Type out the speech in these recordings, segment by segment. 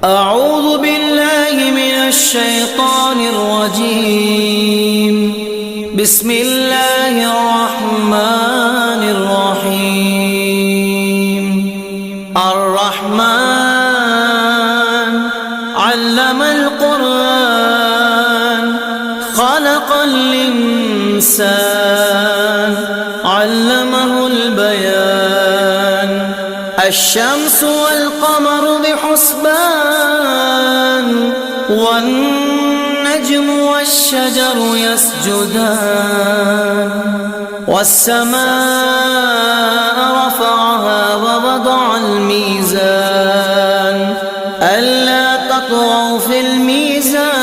أعوذ بالله من الشيطان الرجيم. بسم الله الرحمن الرحيم. الرحمن علم القرآن خلق الإنسان علمه البيان. الشمس والقمر بحسبان والنجم والشجر يسجدان. والسماء رفعها ووضع الميزان ألا تطغوا في الميزان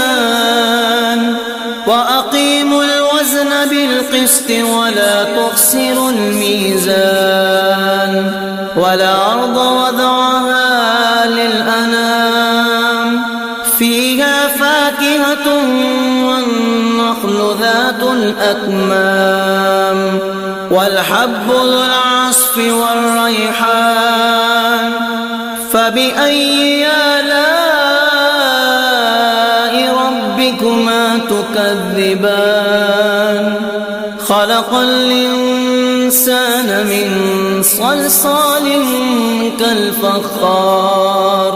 وأقيموا الوزن بالقسط ولا تخسروا الميزان. والأرض وضعها للأنام فيها فاكهة والنخل ذات الأكمام والحب ذو العصف والريحان. فبأي آلاء ربكما تكذبان. خلق الإنسان من صلصال كالفخار